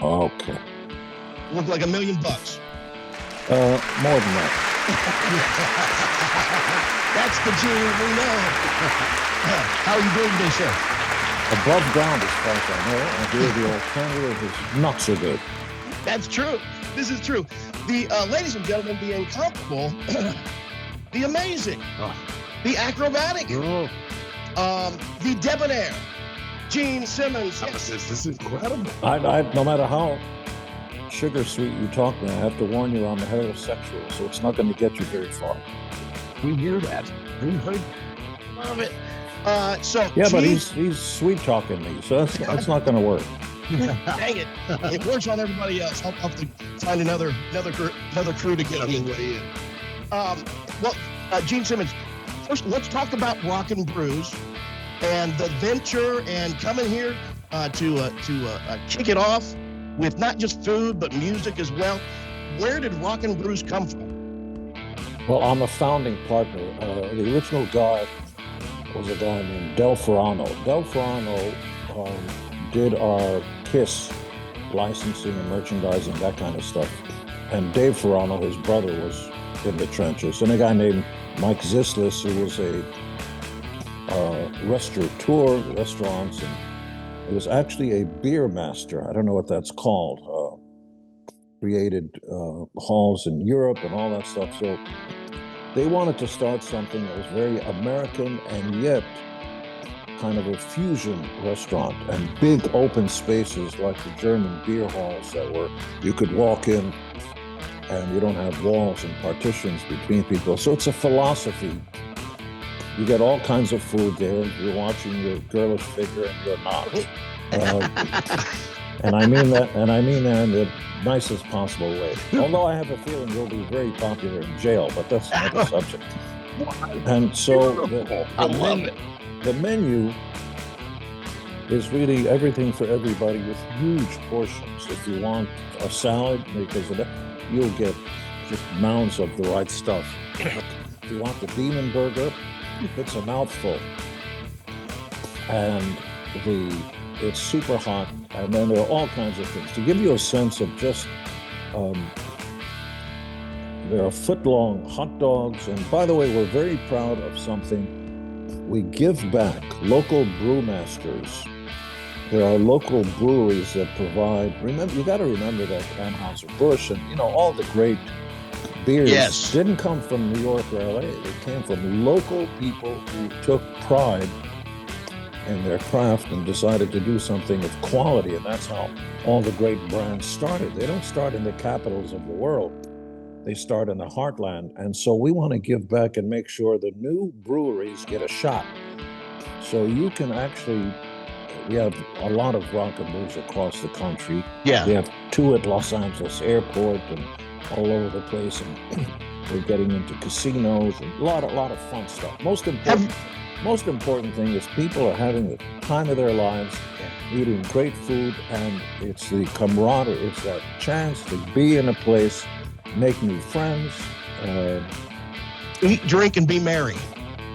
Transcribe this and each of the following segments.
Okay. Look like $1 million. More than that. That's the Gene we know. How are you doing today, sir? Above ground, as far as I know, and here the alternative is not so good. That's true. This is true. The ladies and gentlemen, the incomparable, the amazing, the acrobatic, the debonair, Gene Simmons. Yes. This is incredible. No matter how sugar sweet you talk to me, I have to warn you I'm a heterosexual, so it's not going to get you very far. We hear that. We heard. Love it. Yeah, Gene, but he's sweet talking me, so that's not going to work. dang it! It works on everybody else. I'll have to find another crew to get in. Gene Simmons. First, let's talk about Rock and Brews and the venture and coming here to kick it off with not just food but music as well. Where did Rock and Brews come from? Well, I'm a founding partner. The original guy was a guy named Del Ferrano. Del Ferrano did our KISS licensing and merchandising, that kind of stuff. And Dave Ferrano, his brother, was in the trenches. And a guy named Mike Zislis, who was a restaurateur, restaurants, and it was actually a beer master. I don't know what that's called. Created halls in Europe and all that stuff. So they wanted to start something that was very American and yet kind of a fusion restaurant, and big open spaces like the German beer halls that you could walk in and you don't have walls and partitions between people. So it's a philosophy. You get all kinds of food there. You're watching your girlish figure and you're not. And I mean that in the nicest possible way. Although I have a feeling you'll be very popular in jail, but that's another subject. And so the menu is really everything for everybody with huge portions. If you want a salad, because of that, you'll get just mounds of the right stuff. If you want the Demon Burger, it's a mouthful. And it's super hot, and then there are all kinds of things. To give you a sense of just, there are foot-long hot dogs, and by the way, we're very proud of something. We give back. Local brewmasters. There are local breweries that provide, you got to remember that Anheuser-Busch and, all the great beers didn't come from New York or LA. They came from local people who took pride in their craft and decided to do something of quality, and that's how all the great brands started. They don't start in the capitals of the world. They start in the heartland, and so we want to give back and make sure the new breweries get a shot. So you can actually, we have a lot of Rock and Brews across the country. Yeah. We have 2 at Los Angeles Airport and all over the place, and we're getting into casinos and a lot of fun stuff. Most important thing is people are having the time of their lives, eating great food, and it's the camaraderie. It's that chance to be in a place, make new friends, eat, drink, and be merry,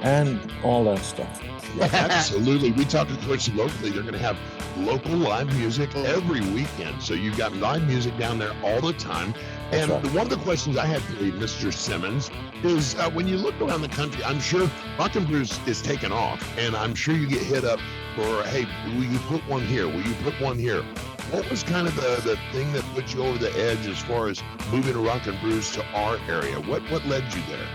and all that stuff. Yeah, absolutely. We talked, of course, locally. They're going to have local live music every weekend. So you've got live music down there all the time. And one of the questions I had for you, Mr. Simmons, is when you look around the country, I'm sure Rock and Brews is taking off, and I'm sure you get hit up for, hey, will you put one here? Will you put one here? What was kind of the thing that put you over the edge as far as moving a Rock and Brews to our area? What led you there?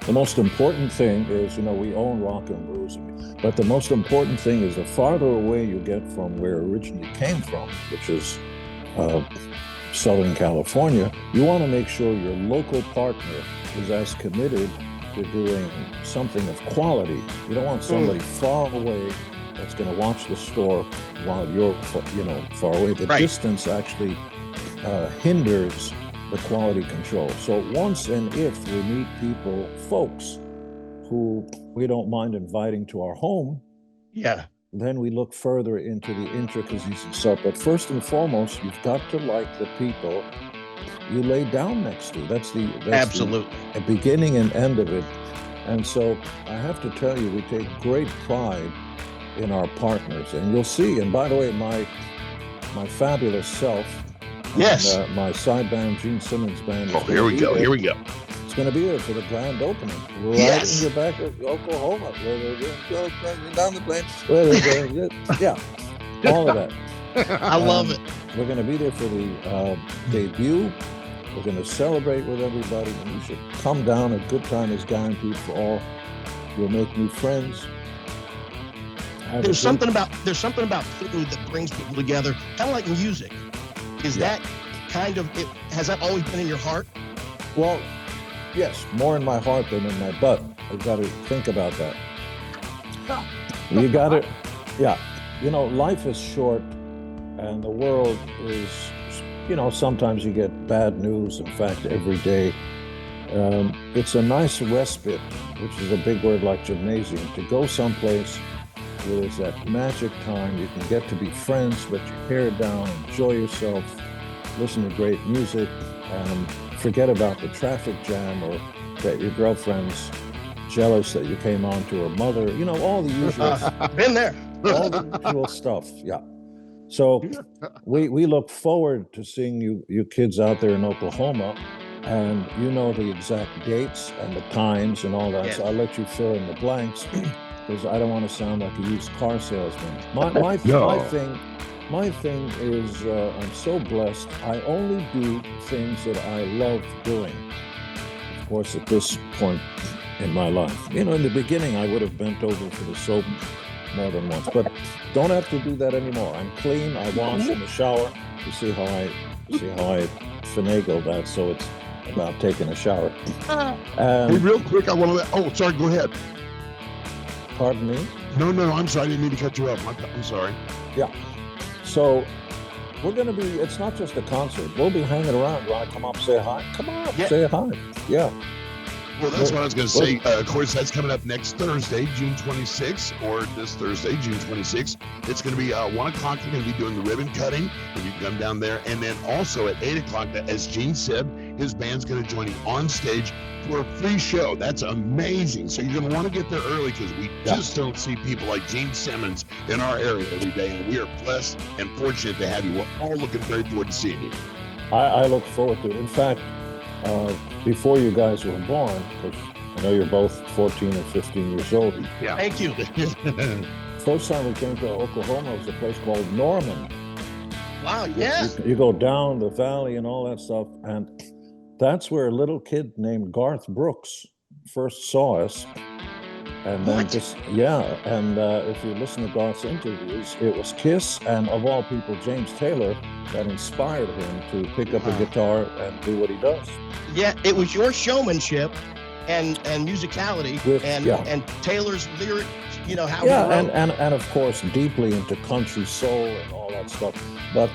The most important thing is, we own Rock and Brews, but the most important thing is the farther away you get from where it originally came from, which is Southern California, you want to make sure your local partner is as committed to doing something of quality. You don't want somebody far away that's going to watch the store while you're, far away. The distance actually hinders the quality control. So once and if we meet folks who we don't mind inviting to our home, then we look further into the intricacies and stuff. But first and foremost, you've got to like the people you lay down next to. That's absolutely the beginning and end of it. And so I have to tell you, we take great pride in our partners, and you'll see. And by the way, my fabulous self Yes. And, my side band, Gene Simmons band. Oh, here we go. Here we go. It's going to be there for the grand opening, right Yes. in your back of Oklahoma. Down the plane. Yeah, all of that. I love it. We're going to be there for the debut. We're going to celebrate with everybody, and you should come down. A good time is guaranteed for all. You'll make new friends. There's something about food that brings people together, kind of like music. Is that kind of it? Has that always been in your heart? Well, yes, more in my heart than in my butt. I've got to think about that. You got it. Yeah. You know, life is short, and the world is, you know, sometimes you get bad news. In fact, every day. It's a nice respite, which is a big word like gymnasium, to go someplace where there's that magic time. You can get to be friends, let your hair down, enjoy yourself, listen to great music, and forget about the traffic jam or that your girlfriend's jealous that you came on to her mother. You know, all the usual. Been there. All the usual stuff. Yeah. So we look forward to seeing you kids out there in Oklahoma. And you know the exact dates and the times and all that. Yes. So I'll let you fill in the blanks because I don't want to sound like a used car salesman. My thing is I'm so blessed. I only do things that I love doing. Of course, at this point in my life, you know, in the beginning, I would have bent over for the soap more than once, but don't have to do that anymore. I'm clean. I wash in the shower. You see how I finagle that. So it's about taking a shower. Hey, real quick, I want to let. Oh, sorry. Go ahead. Pardon me? No, I'm sorry. I didn't mean to cut you off. I'm sorry. Yeah. So we're going to be, it's not just a concert. We'll be hanging around. You want to come up, say hi? Come on, say hi. Yeah. Well, that's what I was going to say. Of course, that's coming up next Thursday, June 26th, or this Thursday, June 26th. It's going to be 1 o'clock. We're going to be doing the ribbon cutting, and you can come down there. And then also at 8 o'clock, as Gene said, his band's going to join him on stage for a free show. That's amazing. So you're going to want to get there early because we just don't see people like Gene Simmons in our area every day. And we are blessed and fortunate to have you. We're all looking very forward to seeing you. I look forward to it. In fact, before you guys were born, because I know you're both 14 and 15 years old. Yeah. Thank you. First time we came to Oklahoma was a place called Norman. Wow, yeah. You go down the valley and all that stuff, and that's where a little kid named Garth Brooks first saw us. And then if you listen to Garth's interviews, it was Kiss and, of all people, James Taylor that inspired him to pick up a guitar and do what he does. Yeah, it was your showmanship and musicality and Taylor's lyrics, you know, how he wrote. and of course, deeply into country soul and all that stuff. But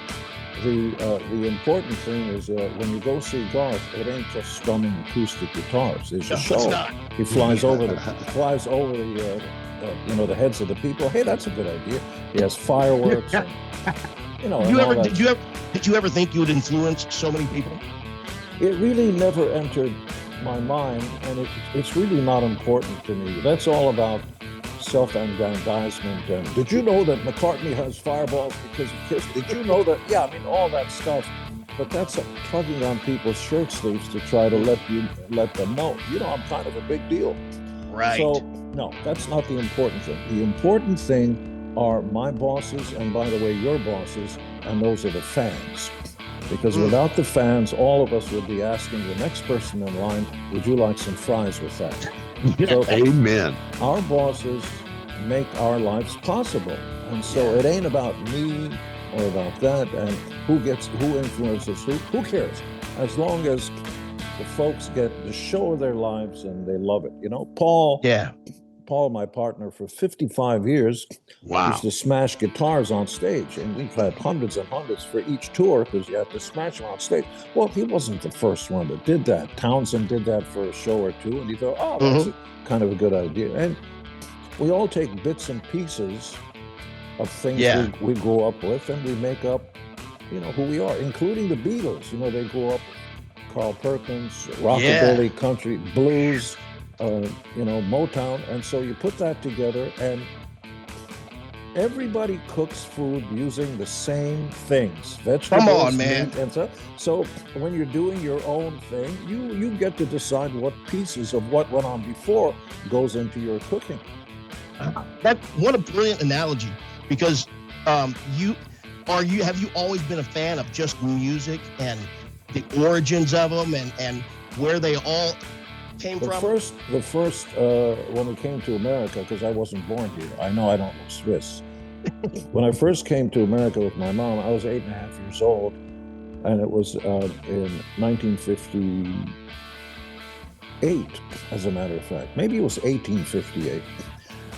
the important thing is when you go see Garth, it ain't just strumming acoustic guitars. There's a show. It's not. He flies over the the heads of the people. Hey, that's a good idea. He has fireworks. And, did you ever think you would influence so many people? It really never entered my mind, and it's really not important to me. That's all about self-aggrandizement. And did you know that McCartney has fireballs because of Kiss? Did you know that? Yeah, I mean, all that stuff. But that's tugging on people's shirt sleeves to try to let them know. You know, I'm kind of a big deal. Right. So, no, that's not the important thing. The important thing are my bosses, and by the way, your bosses, and those are the fans. Because without the fans, all of us would be asking the next person in line, would you like some fries with that? So, amen. Our bosses make our lives possible. And so it ain't about me or about that and who influences who cares? As long as the folks get the show of their lives and they love it. You know, Paul, my partner for 55 years, used to smash guitars on stage. And we've had hundreds and hundreds for each tour because you have to smash them on stage. Well, he wasn't the first one that did that. Townsend did that for a show or two. And he thought, that's kind of a good idea. And we all take bits and pieces of things we grow up with, and we make up, who we are, including the Beatles. They grew up with Carl Perkins, rockabilly, country, blues, Motown. And so you put that together, and everybody cooks food using the same things, vegetables, Come on, man. meat, and stuff. So when you're doing your own thing, you get to decide what pieces of what went on before goes into your cooking. What a brilliant analogy, because have you always been a fan of just music and the origins of them and where they all came from? The first when we came to America, because I wasn't born here, I know I don't look Swiss. When I first came to America with my mom, I was 8.5 years old, and it was in 1958, as a matter of fact. Maybe it was 1858.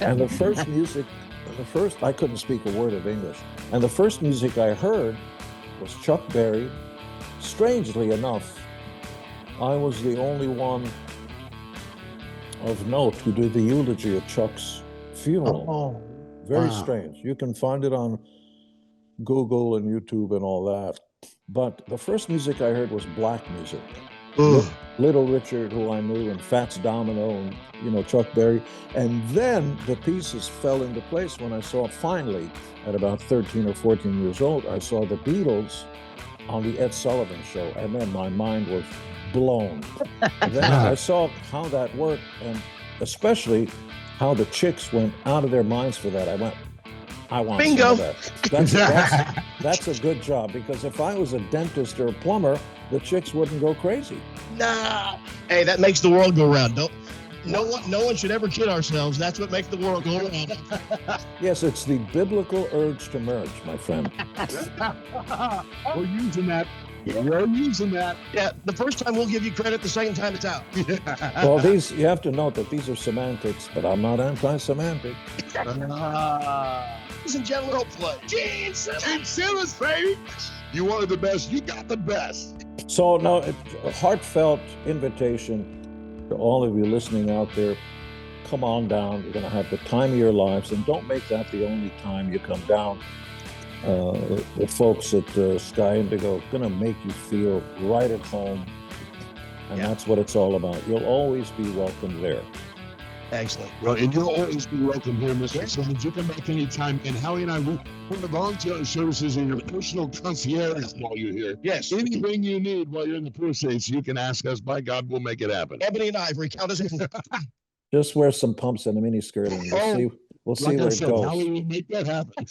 And the first music, I couldn't speak a word of English. And the first music I heard was Chuck Berry. Strangely enough, I was the only one of note who did the eulogy at Chuck's funeral. Oh, Very wow. strange. You can find it on Google and YouTube and all that. But the first music I heard was black music. Little Richard, who I knew, and Fats Domino, and Chuck Berry. And then the pieces fell into place when I saw, finally, at about 13 or 14 years old, I saw the Beatles on the Ed Sullivan Show, and then my mind was blown. And then I saw how that worked, and especially how the chicks went out of their minds for that. I went, I want bingo. some of that. That's a good job, because if I was a dentist or a plumber, the chicks wouldn't go crazy. Nah. Hey, that makes the world go round. No one should ever kid ourselves. That's what makes the world go round. Yes, it's the biblical urge to merge, my friend. We're using that. We're using that. Yeah, the first time we'll give you credit, the second time it's out. Well, you have to note that these are semantics, but I'm not anti-semantic. Ladies and gentlemen, role play. Gene Simmons, baby. You wanted the best. You got the best. So now, a heartfelt invitation to all of you listening out there. Come on down. You're going to have the time of your lives, and don't make that the only time you come down. The folks at Sky Indigo are going to make you feel right at home, and that's what it's all about. You'll always be welcome there. Excellent. Well, and you'll always be welcome here, Mr. Simmons. You come back anytime. And Howie and I will provide volunteer services in your personal concierge while you're here. Yes. Anything you need while you're in the Palisades, you can ask us. By God, we'll make it happen. Ebony and Ivory, count us in. Just wear some pumps and a mini skirt, and we'll see Like where I it said, goes. Howie will make that happen.